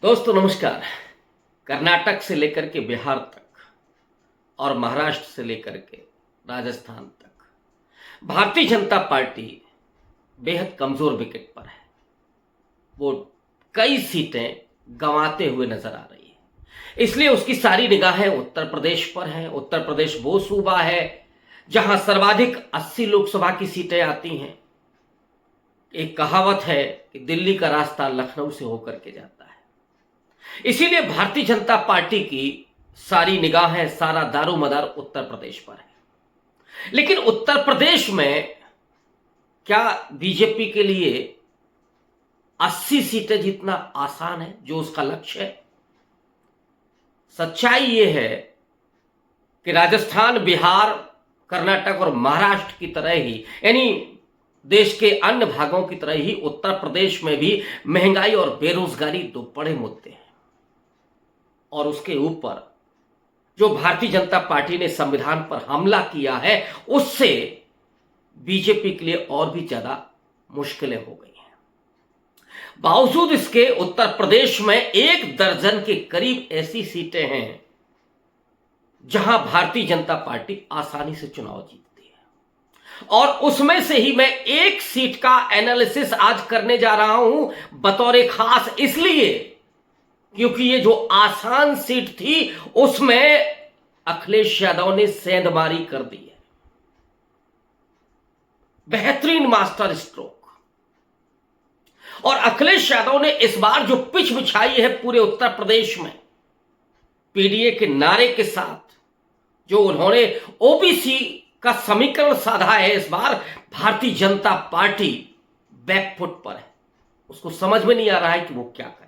दोस्तों नमस्कार। कर्नाटक से लेकर के बिहार तक और महाराष्ट्र से लेकर के राजस्थान तक भारतीय जनता पार्टी बेहद कमजोर विकेट पर है। वो कई सीटें गंवाते हुए नजर आ रही है, इसलिए उसकी सारी निगाहें उत्तर प्रदेश पर हैं। उत्तर प्रदेश वो सूबा है जहां सर्वाधिक 80 लोकसभा की सीटें आती हैं। एक कहावत है कि दिल्ली का रास्ता लखनऊ से होकर के जाता है। इसीलिए भारतीय जनता पार्टी की सारी निगाहें, सारा दारोमदार उत्तर प्रदेश पर है। लेकिन उत्तर प्रदेश में क्या बीजेपी के लिए 80 सीटें जीतना आसान है, जो उसका लक्ष्य है? सच्चाई यह है कि राजस्थान, बिहार, कर्नाटक और महाराष्ट्र की तरह ही, यानी देश के अन्य भागों की तरह ही, उत्तर प्रदेश में भी महंगाई और बेरोजगारी दो बड़े मुद्दे हैं। और उसके ऊपर जो भारतीय जनता पार्टी ने संविधान पर हमला किया है, उससे बीजेपी के लिए और भी ज्यादा मुश्किलें हो गई हैं। बावजूद इसके उत्तर प्रदेश में 1 दर्जन के करीब ऐसी सीटें हैं जहां भारतीय जनता पार्टी आसानी से चुनाव जीतती है। और उसमें से ही मैं एक सीट का एनालिसिस आज करने जा रहा हूं, बतौर खास इसलिए क्योंकि ये जो आसान सीट थी उसमें अखिलेश यादव ने सेंधमारी कर दी है। बेहतरीन मास्टर स्ट्रोक। और अखिलेश यादव ने इस बार जो पिच बिछाई है पूरे उत्तर प्रदेश में, पीडीए के नारे के साथ जो उन्होंने ओबीसी का समीकरण साधा है, इस बार भारतीय जनता पार्टी बैकफुट पर है। उसको समझ में नहीं आ रहा है कि वो क्या करे।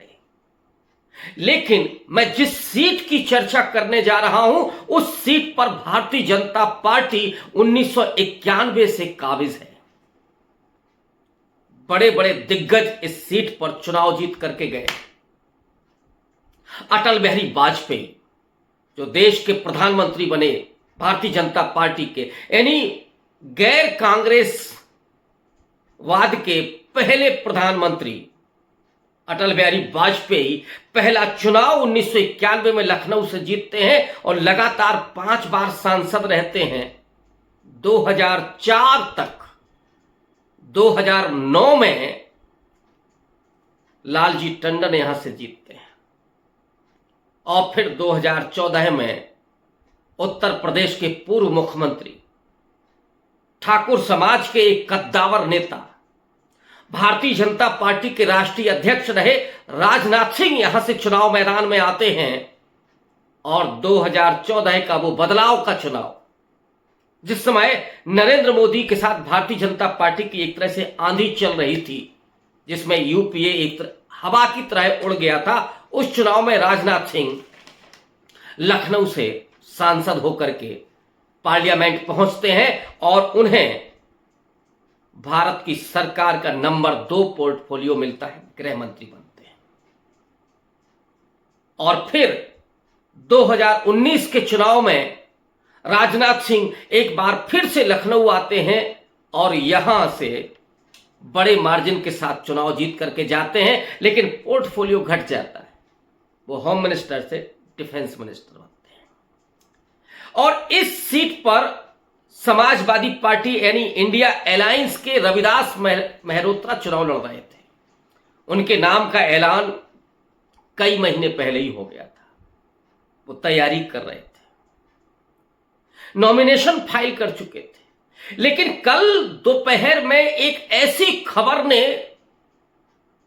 लेकिन मैं जिस सीट की चर्चा करने जा रहा हूं, उस सीट पर भारतीय जनता पार्टी 1991 से काबिज है। बड़े बड़े दिग्गज इस सीट पर चुनाव जीत करके गए। अटल बिहारी वाजपेयी जो देश के प्रधानमंत्री बने भारतीय जनता पार्टी के, यानी गैर कांग्रेस वाद के पहले प्रधानमंत्री अटल बिहारी वाजपेयी पहला चुनाव 1991 में लखनऊ से जीतते हैं और लगातार 5 बार सांसद रहते हैं। 2004 तक, 2009 में लालजी टंडन यहां से जीतते हैं और फिर 2014 में उत्तर प्रदेश के पूर्व मुख्यमंत्री, ठाकुर समाज के एक कद्दावर नेता, भारतीय जनता पार्टी के राष्ट्रीय अध्यक्ष रहे राजनाथ सिंह यहां से चुनाव मैदान में आते हैं। और 2014 का वो बदलाव का चुनाव, जिस समय नरेंद्र मोदी के साथ भारतीय जनता पार्टी की एक तरह से आंधी चल रही थी, जिसमें यूपीए एक हवा की तरह उड़ गया था, उस चुनाव में राजनाथ सिंह लखनऊ से सांसद होकर के पार्लियामेंट पहुंचते हैं और उन्हें भारत की सरकार का नंबर 2 पोर्टफोलियो मिलता है, गृह मंत्री बनते हैं। और फिर 2019 के चुनाव में राजनाथ सिंह एक बार फिर से लखनऊ आते हैं और यहां से बड़े मार्जिन के साथ चुनाव जीत करके जाते हैं, लेकिन पोर्टफोलियो घट जाता है। वो होम मिनिस्टर से डिफेंस मिनिस्टर बनते हैं। और इस सीट पर समाजवादी पार्टी यानी इंडिया अलायंस के रविदास मेहरोत्रा चुनाव लड़ रहे थे। उनके नाम का ऐलान कई महीने पहले ही हो गया था। वो तैयारी कर रहे थे, नॉमिनेशन फाइल कर चुके थे। लेकिन कल दोपहर में एक ऐसी खबर ने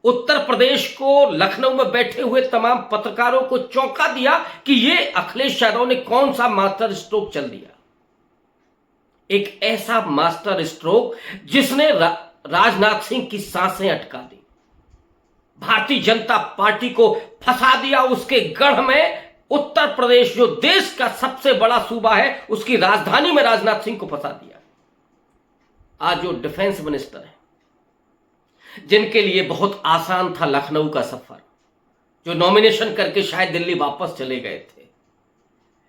उत्तर प्रदेश को, लखनऊ में बैठे हुए तमाम पत्रकारों को चौंका दिया कि ये अखिलेश यादव ने कौन सा मास्टर स्ट्रोक चल दिया। एक ऐसा मास्टर स्ट्रोक जिसने राजनाथ सिंह की सांसें अटका दी, भारतीय जनता पार्टी को फंसा दिया उसके गढ़ में। उत्तर प्रदेश जो देश का सबसे बड़ा सूबा है, उसकी राजधानी में राजनाथ सिंह को फंसा दिया। आज जो डिफेंस मिनिस्टर है, जिनके लिए बहुत आसान था लखनऊ का सफर, जो नॉमिनेशन करके शायद दिल्ली वापस चले गए थे,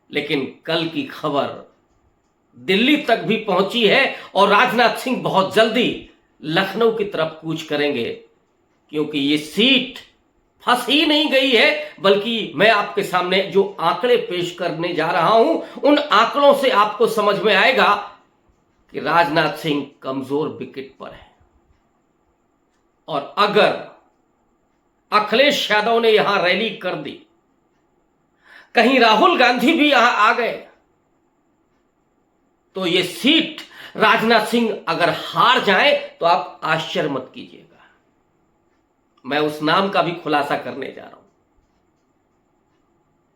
लेकिन कल की खबर दिल्ली तक भी पहुंची है और राजनाथ सिंह बहुत जल्दी लखनऊ की तरफ कूच करेंगे, क्योंकि ये सीट फंस ही नहीं गई है, बल्कि मैं आपके सामने जो आंकड़े पेश करने जा रहा हूं, उन आंकड़ों से आपको समझ में आएगा कि राजनाथ सिंह कमजोर विकेट पर है। और अगर अखिलेश यादव ने यहां रैली कर दी, कहीं राहुल गांधी भी यहां आ गए, तो यह सीट राजनाथ सिंह अगर हार जाए तो आप आश्चर्य मत कीजिएगा। मैं उस नाम का भी खुलासा करने जा रहा हूं।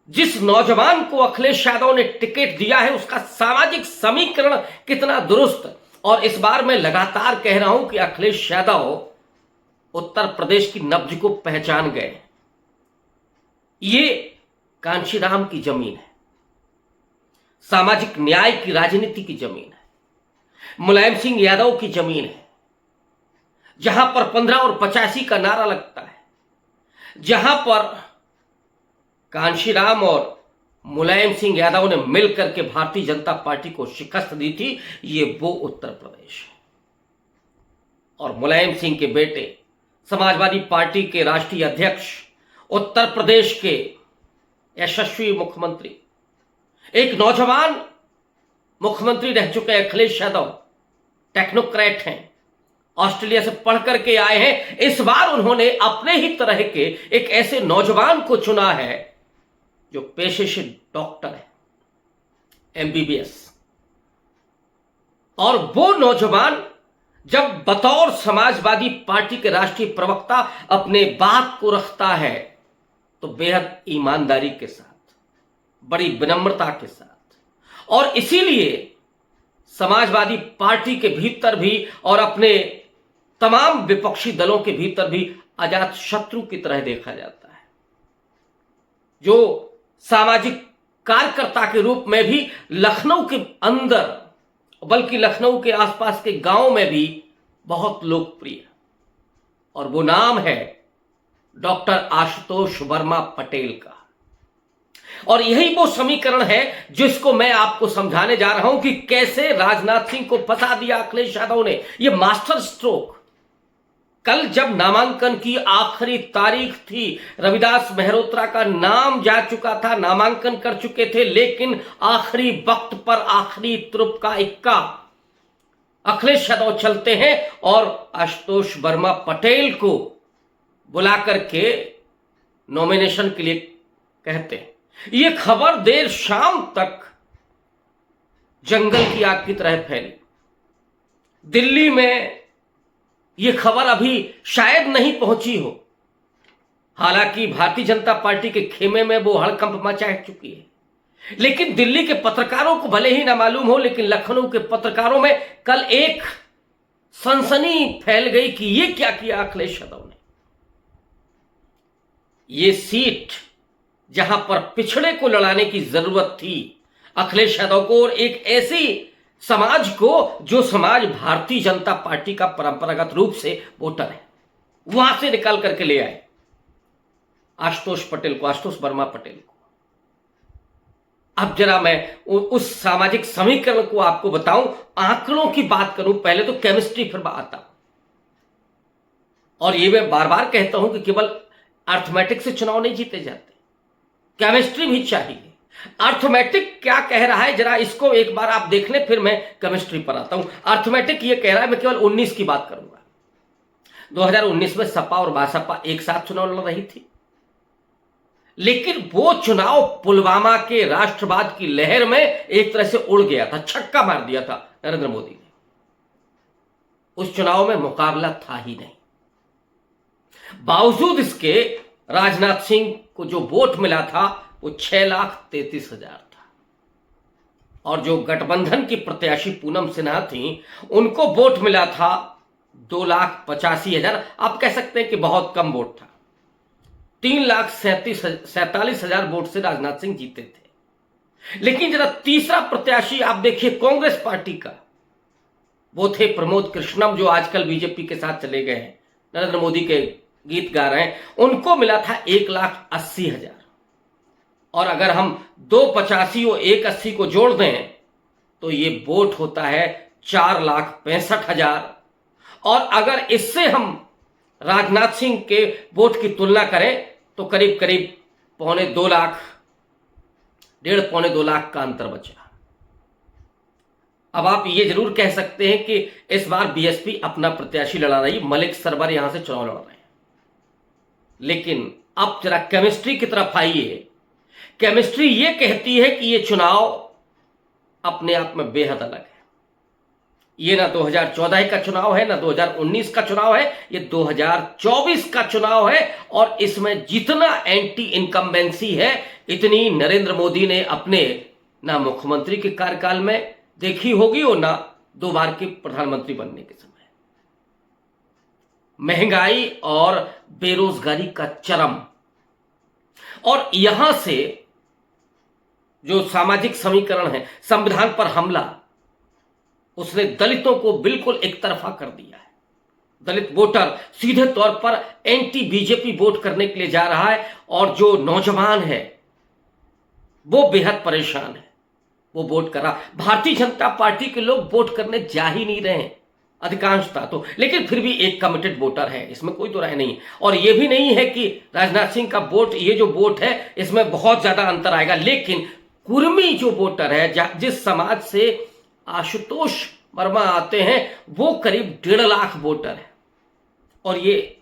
जिस नौजवान को अखिलेश यादव ने टिकट दिया है, उसका सामाजिक समीकरण कितना दुरुस्त। और इस बार मैं लगातार कह रहा हूं कि अखिलेश यादव उत्तर प्रदेश की नब्ज को पहचान गए। ये कांशीराम की जमीन है, सामाजिक न्याय की राजनीति की जमीन है, मुलायम सिंह यादव की जमीन है, जहां पर 15 और 85 का नारा लगता है, जहां पर कांशीराम और मुलायम सिंह यादव ने मिलकर के भारतीय जनता पार्टी को शिकस्त दी थी। ये वो उत्तर प्रदेश है। और मुलायम सिंह के बेटे, समाजवादी पार्टी के राष्ट्रीय अध्यक्ष, उत्तर प्रदेश के यशस्वी मुख्यमंत्री, एक नौजवान मुख्यमंत्री रह चुके अखिलेश यादव, टेक्नोक्रेट हैं, ऑस्ट्रेलिया से पढ़ करके आए हैं। इस बार उन्होंने अपने ही तरह के एक ऐसे नौजवान को चुना है जो पेशे से डॉक्टर है, एमबीबीएस। और वो नौजवान जब बतौर समाजवादी पार्टी के राष्ट्रीय प्रवक्ता अपने बात को रखता है, तो बेहद ईमानदारी के साथ, बड़ी विनम्रता के साथ, और इसीलिए समाजवादी पार्टी के भीतर भी और अपने तमाम विपक्षी दलों के भीतर भी अजात शत्रु की तरह देखा जाता है। जो सामाजिक कार्यकर्ता के रूप में भी लखनऊ के अंदर, बल्कि लखनऊ के आसपास के गांव में भी बहुत लोकप्रिय, और वो नाम है डॉक्टर आशुतोष वर्मा पटेल का। और यही वो समीकरण है जिसको मैं आपको समझाने जा रहा हूं कि कैसे राजनाथ सिंह को फंसा दिया अखिलेश यादव ने। ये मास्टर स्ट्रोक। कल जब नामांकन की आखिरी तारीख थी, रविदास मेहरोत्रा का नाम जा चुका था, नामांकन कर चुके थे, लेकिन आखिरी वक्त पर आखिरी तुरुप का इक्का अखिलेश यादव चलते हैं और आशुतोष वर्मा पटेल को बुला करके नॉमिनेशन के लिए कहते हैं। यह खबर देर शाम तक जंगल की आग की तरह फैली। दिल्ली में यह खबर अभी शायद नहीं पहुंची हो, हालांकि भारतीय जनता पार्टी के खेमे में वो हड़कंप मचा चुकी है। लेकिन दिल्ली के पत्रकारों को भले ही ना मालूम हो, लेकिन लखनऊ के पत्रकारों में कल एक सनसनी फैल गई कि यह क्या किया अखिलेश यादव ने। यह सीट जहां पर पिछड़े को लड़ाने की जरूरत थी अखिलेश यादव को, और एक ऐसी समाज को जो समाज भारतीय जनता पार्टी का परंपरागत रूप से वोटर है, वहां से निकाल करके ले आए आशुतोष पटेल को, आशुतोष वर्मा पटेल को। अब जरा मैं उस सामाजिक समीकरण को आपको बताऊं, आंकड़ों की बात करूं, पहले तो केमिस्ट्री फिर आता हूं। और ये मैं बार बार कहता हूं कि केवल अर्थमेटिक से चुनाव नहीं जीते जाते, केमिस्ट्री भी चाहिए। अर्थमेटिक क्या कह रहा है जरा इसको एक बार आप देख लें, फिर मैं केमिस्ट्री पर आता हूं। अर्थमेटिक ये कह रहा है, मैं केवल 19 की बात करूंगा। 2019 में सपा और बसपा एक साथ चुनाव लड़ रही थी, लेकिन वो चुनाव पुलवामा के राष्ट्रवाद की लहर में एक तरह से उड़ गया था, छक्का मार दिया था नरेंद्र मोदी ने। उस चुनाव में मुकाबला था ही नहीं। बावजूद इसके राजनाथ सिंह को जो वोट मिला था वो 6,33,000 था, और जो गठबंधन की प्रत्याशी पूनम सिन्हा थी उनको वोट मिला था 2,85,000। आप कह सकते हैं कि बहुत कम वोट था। 3,47,000 वोट से राजनाथ सिंह जीते थे। लेकिन जरा तीसरा प्रत्याशी आप देखिए कांग्रेस पार्टी का, वो थे प्रमोद कृष्णम, जो आजकल बीजेपी के साथ चले गए हैं, नरेंद्र मोदी के गीत गा रहे हैं। उनको मिला था 1,80,000। और अगर हम 285 और 180 को जोड़ दें तो ये वोट होता है 4,65,000। और अगर इससे हम राजनाथ सिंह के वोट की तुलना करें तो करीब करीब पौने 2 लाख, 1.5 पौने 2 लाख का अंतर बचा। अब आप ये जरूर कह सकते हैं कि इस बार बीएसपी अपना प्रत्याशी लड़ा रही, मलिक सरवर यहां से चुनाव लड़ रहे हैं, लेकिन अब जरा केमिस्ट्री की तरफ आइए। केमिस्ट्री ये कहती है कि ये चुनाव अपने आप में बेहद अलग है। ये ना 2014 का चुनाव है, ना 2019 का चुनाव है, ये 2024 का चुनाव है। और इसमें जितना एंटी इनकम्बेंसी है, इतनी नरेंद्र मोदी ने अपने ना मुख्यमंत्री के कार्यकाल में देखी होगी और ना 2 बार के प्रधानमंत्री बनने के समय। महंगाई और बेरोजगारी का चरम, और यहां से जो सामाजिक समीकरण है, संविधान पर हमला, उसने दलितों को बिल्कुल एक तरफा कर दिया है। दलित वोटर सीधे तौर पर एंटी बीजेपी वोट करने के लिए जा रहा है, और जो नौजवान है वो बेहद परेशान है, वो वोट कर रहा। भारतीय जनता पार्टी के लोग वोट करने जा ही नहीं रहे हैं अधिकांशता तो, लेकिन फिर भी एक कमिटेड वोटर है, इसमें कोई तो राय नहीं है। और ये भी नहीं है कि राजनाथ सिंह का वोट, ये जो वोट है इसमें बहुत ज्यादा अंतर आएगा, लेकिन कुर्मी जो वोटर है, जिस समाज से आशुतोष वर्मा आते हैं, वो करीब 1.5 लाख वोटर है, और ये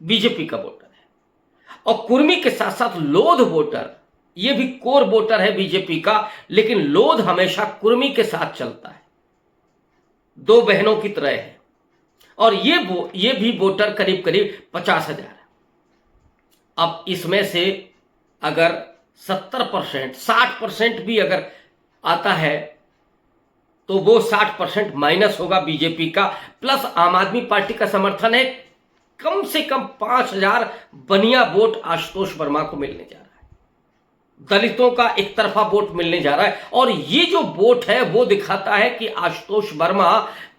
बीजेपी का वोटर है। और कुर्मी के साथ साथ लोध वोटर, ये भी कोर वोटर है बीजेपी का, लेकिन लोध हमेशा कुर्मी के साथ चलता है, 2 बहनों की तरह है। और ये भी वोटर करीब करीब 50,000 है। अब इसमें से अगर 70%, 60% भी अगर आता है, तो वो 60% माइनस होगा बीजेपी का, प्लस आम आदमी पार्टी का समर्थन है। कम से कम 5,000 बनिया वोट आशुतोष वर्मा को मिलने जा रहा है। दलितों का एक तरफा वोट मिलने जा रहा है, और ये जो वोट है वो दिखाता है कि आशुतोष वर्मा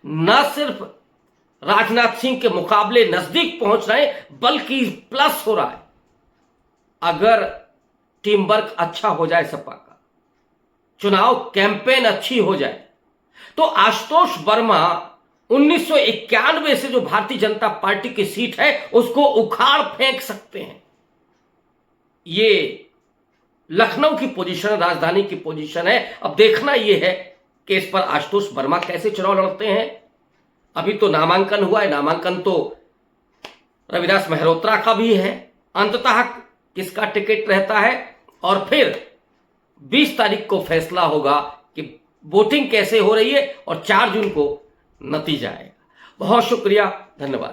न सिर्फ राजनाथ सिंह के मुकाबले नजदीक पहुंच रहे हैं, बल्कि प्लस हो रहा है। अगर टीम वर्क अच्छा हो जाए, सपा का चुनाव कैंपेन अच्छी हो जाए, तो आशुतोष वर्मा 1991 से जो भारतीय जनता पार्टी की सीट है उसको उखाड़ फेंक सकते हैं। ये लखनऊ की पोजीशन, राजधानी की पोजीशन है। अब देखना यह है कि इस पर आशुतोष वर्मा कैसे चुनाव लड़ते हैं। अभी तो नामांकन हुआ है, नामांकन तो रविदास मेहरोत्रा का भी है, अंततः किसका टिकट रहता है, और फिर 20 तारीख को फैसला होगा कि वोटिंग कैसे हो रही है, और 4 जून को नतीजा आएगा। बहुत शुक्रिया, धन्यवाद।